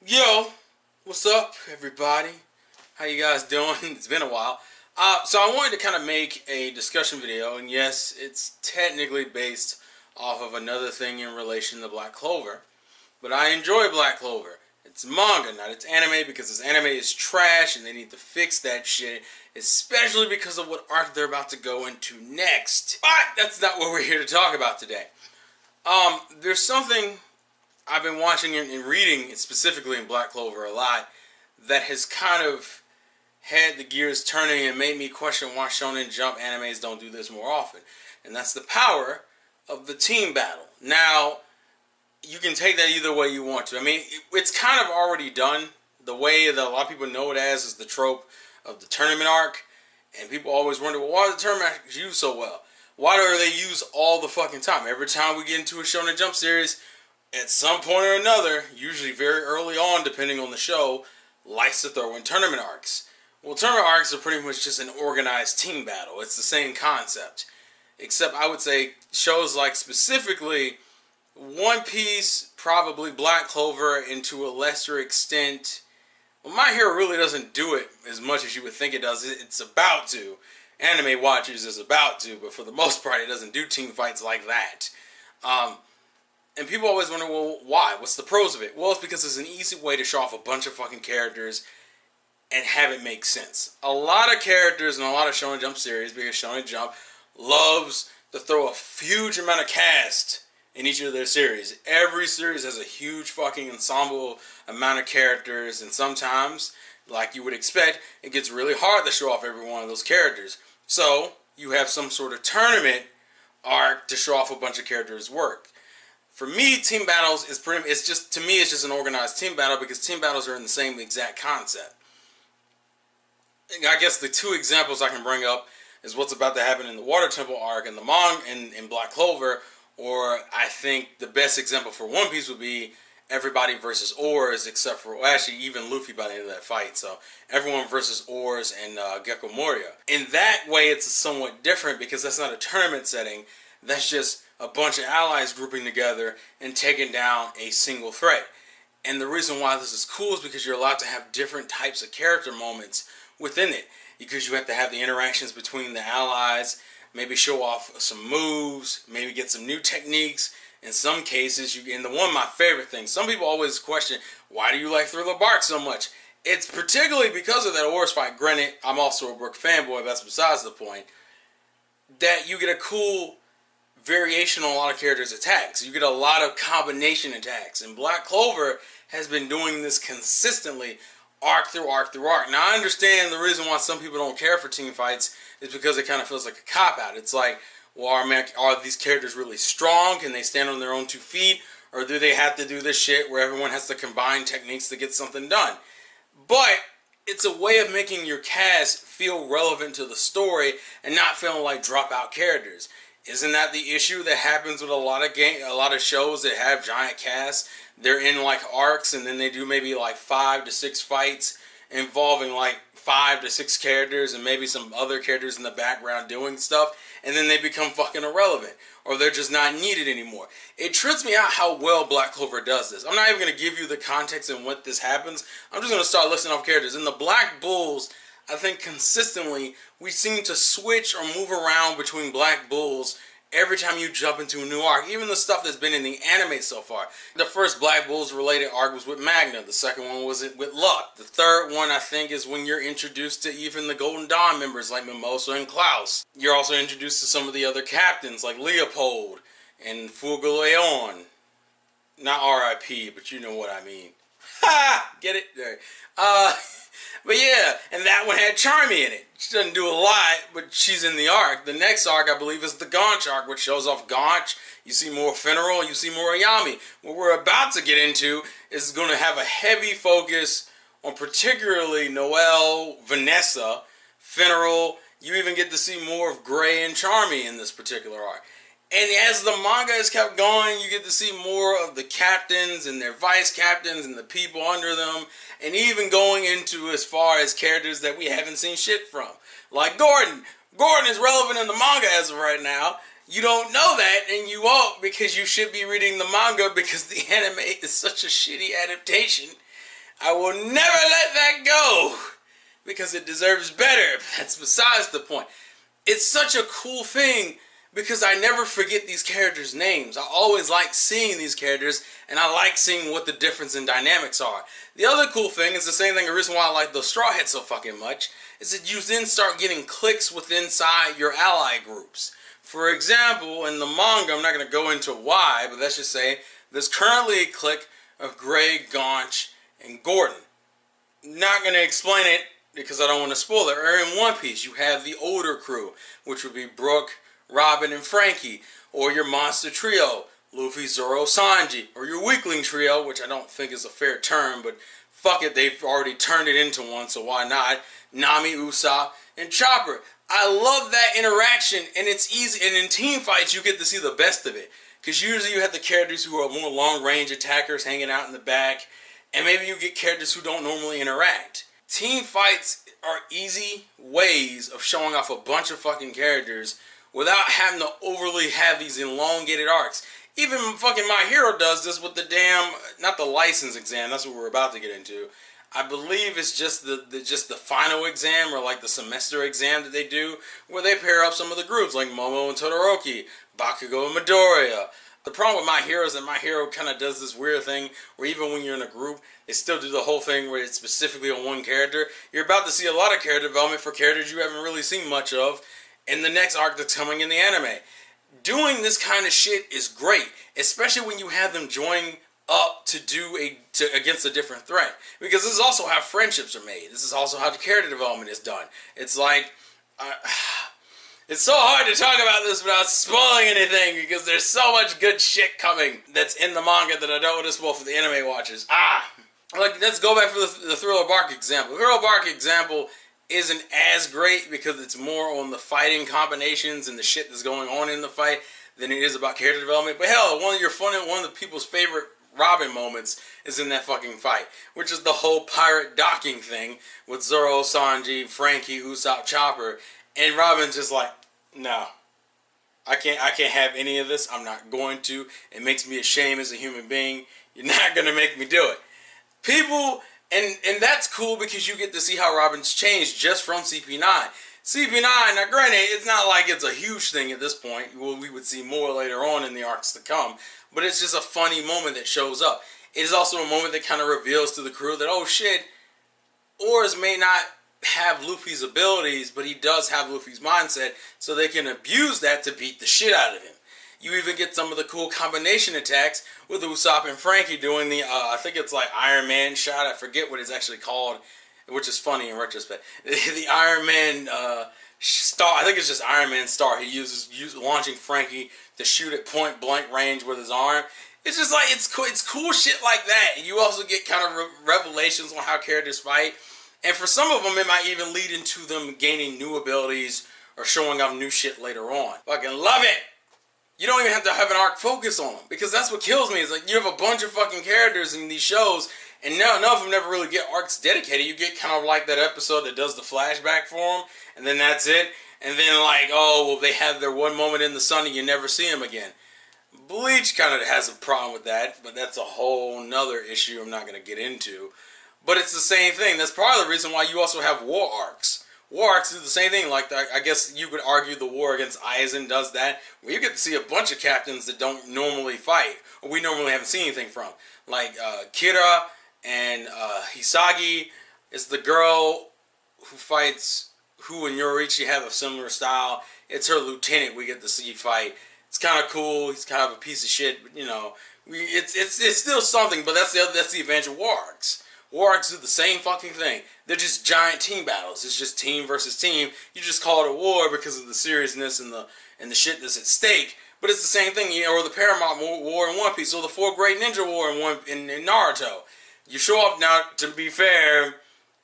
Yo, what's up, everybody? How you guys doing? It's been a while. So I wanted to kind of make a discussion video, and yes, it's technically based off of another thing in relation to Black Clover, but I enjoy Black Clover. It's manga, not it's anime, because this anime is trash, and they need to fix that shit, especially because of what arc they're about to go into next. But that's not what we're here to talk about today. There's something I've been watching and reading, specifically in Black Clover a lot, that has kind of had the gears turning and made me question why Shonen Jump animes don't do this more often. And that's the power of the team battle. Now, you can take that either way you want to. I mean, it's kind of already done. The way that a lot of people know it as is the trope of the tournament arc. And people always wonder, well, why are the tournament arcs used so well? Why are they used all the fucking time? Every time we get into a Shonen Jump series, at some point or another, usually very early on, depending on the show, likes to throw in tournament arcs. Well, tournament arcs are pretty much just an organized team battle. It's the same concept. Except I would say shows like specifically One Piece, probably Black Clover, and to a lesser extent, well, My Hero really doesn't do it as much as you would think it does. It's about to. Anime Watchers is about to, but for the most part, it doesn't do team fights like that. And people always wonder, well, why? What's the pros of it? Well, it's because it's an easy way to show off a bunch of fucking characters and have it make sense. A lot of characters in a lot of Shonen Jump series, because Shonen Jump loves to throw a huge amount of cast in each of their series. Every series has a huge fucking ensemble amount of characters, and sometimes, like you would expect, it gets really hard to show off every one of those characters. So, you have some sort of tournament arc to show off a bunch of characters' work. For me, team battles is it's just an organized team battle, because team battles are in the same exact concept. I guess the two examples I can bring up is what's about to happen in the Water Temple arc and the manga in Black Clover, or I think the best example for One Piece would be everybody versus Oars, except for, well, actually even Luffy by the end of that fight. So everyone versus Oars and Gecko Moria. In that way, it's somewhat different because that's not a tournament setting. That's just a bunch of allies grouping together and taking down a single threat. And the reason why this is cool is because you're allowed to have different types of character moments within it. Because you have to have the interactions between the allies, maybe show off some moves, maybe get some new techniques. In some cases, and my favorite thing, some people always question, why do you like Thriller Bark so much? It's particularly because of that Oars fight. Granted, I'm also a Brook fanboy, that's besides the point. That you get a cool variation on a lot of characters' attacks. You get a lot of combination attacks. And Black Clover has been doing this consistently, arc through arc through arc. Now, I understand the reason why some people don't care for team fights is because it kind of feels like a cop-out. It's like, well, are these characters really strong? Can they stand on their own 2 feet? Or do they have to do this shit where everyone has to combine techniques to get something done? But it's a way of making your cast feel relevant to the story and not feeling like drop-out characters. Isn't that the issue that happens with a lot of shows that have giant casts? They're in like arcs, and then they do maybe like 5 to 6 fights involving like 5 to 6 characters and maybe some other characters in the background doing stuff, and then they become fucking irrelevant, or they're just not needed anymore. It trips me out how well Black Clover does this. I'm not even going to give you the context in what this happens. I'm just going to start listing off characters. In the Black Bulls, I think consistently we seem to switch or move around between Black Bulls every time you jump into a new arc. Even the stuff that's been in the anime so far. The first Black Bulls related arc was with Magna. The second one was with Luck. The third one, I think, is when you're introduced to even the Golden Dawn members like Mimosa and Klaus. You're also introduced to some of the other captains like Leopold and Fuegoleon. Not R.I.P., but you know what I mean. Ha! Get it? There. But yeah, and that one had Charmy in it. She doesn't do a lot, but she's in the arc. The next arc, I believe, is the Gaunch arc, which shows off Gaunch. You see more Fenrir, you see more Ayami. What we're about to get into is going to have a heavy focus on particularly Noelle, Vanessa, Fenrir. You even get to see more of Gray and Charmy in this particular arc. And as the manga has kept going, you get to see more of the captains and their vice captains and the people under them, and even going into as far as characters that we haven't seen shit from. Like Gordon. Gordon is relevant in the manga as of right now. You don't know that, and you won't, because you should be reading the manga, because the anime is such a shitty adaptation I will never let that go because it deserves better. That's besides the point. It's such a cool thing because I never forget these characters' names. I always like seeing these characters, and I like seeing what the difference in dynamics are. The other cool thing is the same thing, the reason why I like the Straw Hats so fucking much, is that you then start getting cliques within inside your ally groups. For example, in the manga, I'm not going to go into why, but let's just say there's currently a clique of Grey, Gaunch, and Gordon. Not going to explain it because I don't want to spoil it. Or in One Piece, you have the older crew, which would be Brook, Robin, and Frankie. Or your monster trio, Luffy, Zoro, Sanji. Or your weakling trio, which I don't think is a fair term, but fuck it, they've already turned it into one, so why not? Nami, Usopp, and Chopper. I love that interaction, and it's easy. And in team fights, you get to see the best of it. Because usually you have the characters who are more long-range attackers hanging out in the back, and maybe you get characters who don't normally interact. Team fights are easy ways of showing off a bunch of fucking characters without having to overly have these elongated arcs. Even fucking My Hero does this with the damn, not the license exam, that's what we're about to get into. I believe it's just the final exam or like the semester exam that they do where they pair up some of the groups like Momo and Todoroki, Bakugo and Midoriya. The problem with My Hero is that My Hero kind of does this weird thing where even when you're in a group, they still do the whole thing where it's specifically on one character. You're about to see a lot of character development for characters you haven't really seen much of in the next arc that's coming in the anime. Doing this kind of shit is great, especially when you have them join up to against a different threat, because this is also how friendships are made. This is also how the character development is done. It's like it's so hard to talk about this without spoiling anything because there's so much good shit coming that's in the manga that I don't want to spoil for the anime watchers. Like, let's go back for the Thriller Bark example. The Thriller Bark example isn't as great because it's more on the fighting combinations and the shit that's going on in the fight than it is about character development. But hell, one of the people's favorite Robin moments is in that fucking fight, which is the whole pirate docking thing with Zoro, Sanji, Frankie, Usopp, Chopper, and Robin's just like, no, I can't have any of this. I'm not going to. It makes me ashamed as a human being. You're not gonna make me do it. People, and that's cool because you get to see how Robin's changed just from CP9. CP9, now granted, it's not like it's a huge thing at this point. We would see more later on in the arcs to come. But it's just a funny moment that shows up. It is also a moment that kind of reveals to the crew that, oh shit, Oars may not have Luffy's abilities, but he does have Luffy's mindset, so they can abuse that to beat the shit out of him. You even get some of the cool combination attacks with Usopp and Frankie doing the, I think it's like Iron Man shot, I forget what it's actually called, which is funny in retrospect. The Iron Man star, I think it's just Iron Man star. He uses launching Frankie to shoot at point blank range with his arm. It's just like, it's cool shit like that. And you also get kind of revelations on how characters fight. And for some of them, it might even lead into them gaining new abilities or showing off new shit later on. Fucking love it! You don't even have to have an arc focus on them, because that's what kills me. Is like, you have a bunch of fucking characters in these shows, and none of them never really get arcs dedicated. You get kind of like that episode that does the flashback for them, and then that's it. And then like, oh, well, they have their one moment in the sun and you never see them again. Bleach kind of has a problem with that, but that's a whole nother issue I'm not going to get into. But it's the same thing. That's part of the reason why you also have war arcs. War arcs do the same thing. Like, I guess you could argue the war against Aizen does that, where you get to see a bunch of captains that don't normally fight, or we normally haven't seen anything from. Like Kira and Hisagi is the girl who fights, who and Yoriichi have a similar style. It's her lieutenant we get to see fight. It's kind of cool. He's kind of a piece of shit, but you know, it's still something. But that's the advantage of war arcs. War arcs do the same fucking thing. They're just giant team battles. It's just team versus team. You just call it a war because of the seriousness and the shit that's at stake. But it's the same thing, you know, or the Paramount War in One Piece, or the Four Great Ninja War in Naruto. You show up now. To be fair,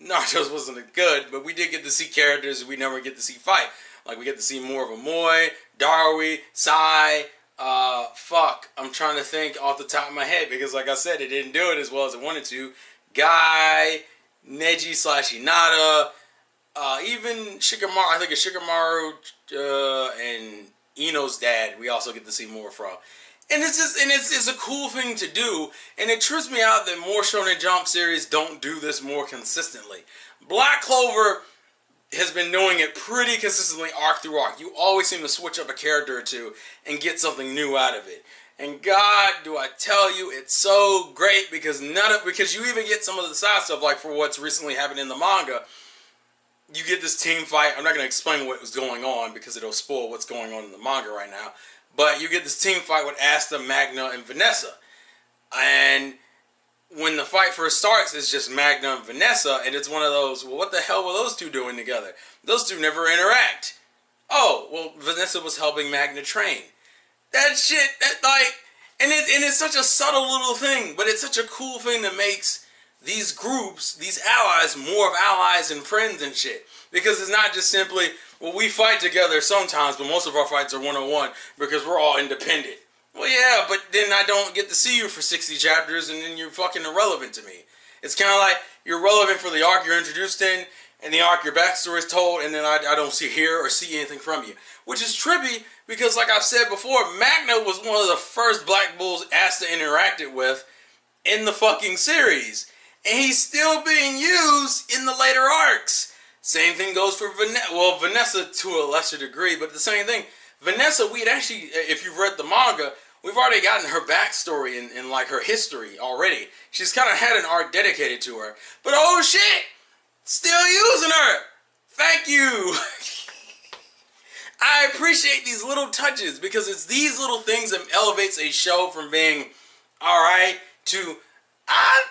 Naruto's wasn't good, but we did get to see characters we never get to see fight. Like we get to see more of Amoy, Darui, Sai. I'm trying to think off the top of my head because, like I said, it didn't do it as well as it wanted to. Guy, Neji / Hinata, even Shikamaru. I think it's Shikamaru and Ino's dad. We also get to see more from. And it's a cool thing to do, and it trips me out that more Shonen Jump series don't do this more consistently. Black Clover has been doing it pretty consistently arc through arc. You always seem to switch up a character or two and get something new out of it. And God, do I tell you, it's so great because because you even get some of the side stuff, like for what's recently happened in the manga. You get this team fight. I'm not going to explain what was going on because it'll spoil what's going on in the manga right now. But you get this team fight with Asta, Magna, and Vanessa. And when the fight first starts, it's just Magna and Vanessa, and it's one of those, well, what the hell were those two doing together? Those two never interact. Oh, well, Vanessa was helping Magna train. That shit, and it's such a subtle little thing, but it's such a cool thing that makes these groups, these allies, more of allies and friends and shit. Because it's not just simply, well, we fight together sometimes, but most of our fights are one-on-one because we're all independent. Well, yeah, but then I don't get to see you for 60 chapters, and then you're fucking irrelevant to me. It's kind of like you're relevant for the arc you're introduced in, and the arc your backstory is told, and then I don't hear or see anything from you. Which is trippy, because like I've said before, Magna was one of the first Black Bulls Asta interacted with in the fucking series. And he's still being used in the later arcs. Same thing goes for Vanessa to a lesser degree, but the same thing. Vanessa, we'd actually, if you've read the manga, we've already gotten her backstory and like her history already. She's kind of had an arc dedicated to her. But oh shit! Still using her! Thank you! I appreciate these little touches because it's these little things that elevates a show from being alright to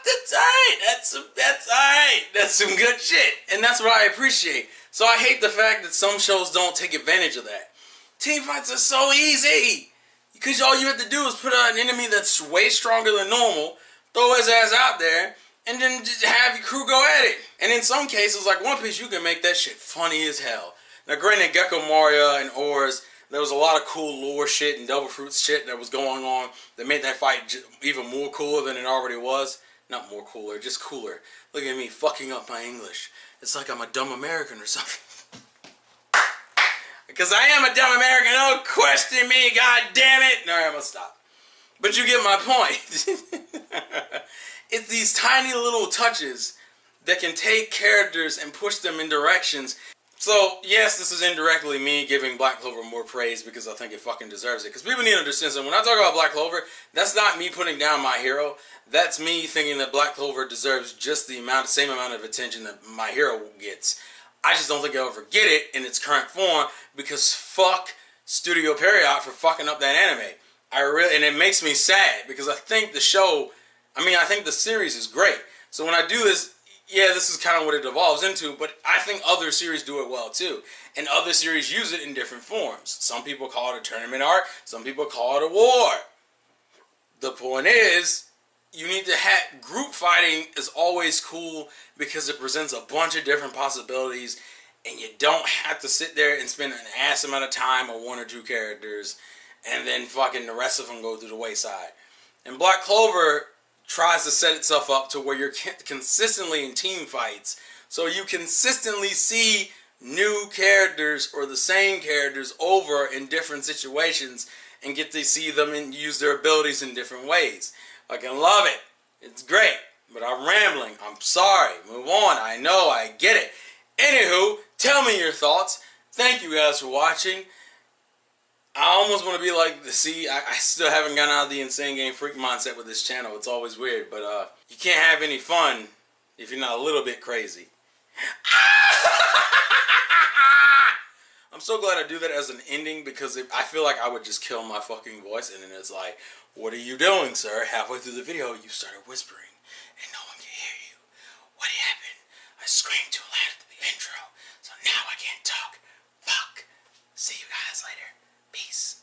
that's alright, that's alright, that's some good shit. And that's what I appreciate. So I hate the fact that some shows don't take advantage of that. Team fights are so easy. Because all you have to do is put out an enemy that's way stronger than normal, throw his ass out there, and then just have your crew go at it. And in some cases, like One Piece, you can make that shit funny as hell. Now granted, Gecko Moria and Oars, there was a lot of cool lore shit and Devil Fruit shit that was going on that made that fight even more cooler than it already was. Not more cooler, just cooler. Look at me fucking up my English. It's like I'm a dumb American or something. Because I am a dumb American, don't question me, god damn it! Alright, I'm gonna stop. But you get my point. It's these tiny little touches that can take characters and push them in directions. So, yes, this is indirectly me giving Black Clover more praise because I think it fucking deserves it. Because people need to understand something. When I talk about Black Clover, that's not me putting down My Hero. That's me thinking that Black Clover deserves just the same amount of attention that My Hero gets. I just don't think I'll ever get it in its current form because fuck Studio Period for fucking up that anime. And it makes me sad because I think I think the series is great. So when I do this, yeah, this is kind of what it evolves into, but I think other series do it well too. And other series use it in different forms. Some people call it a tournament arc, some people call it a war. The point is, you need to have group fighting is always cool because it presents a bunch of different possibilities and you don't have to sit there and spend an ass amount of time on one or two characters and then fucking the rest of them go through the wayside. And Black Clover tries to set itself up to where you're consistently in team fights, so you consistently see new characters or the same characters over in different situations and get to see them and use their abilities in different ways. I can love it. It's great. But I'm rambling. I'm sorry. Move on. I know. I get it. Anywho, tell me your thoughts. Thank you guys for watching. I almost want to be like, I still haven't gotten out of the insane game freak mindset with this channel. It's always weird, but you can't have any fun if you're not a little bit crazy. I'm so glad I do that as an ending because I feel like I would just kill my fucking voice, and then it's like, what are you doing, sir? Halfway through the video, you started whispering, and no one can hear you. What happened? I screamed too loud at the intro, so now I can't talk. Fuck. See you guys later. Peace.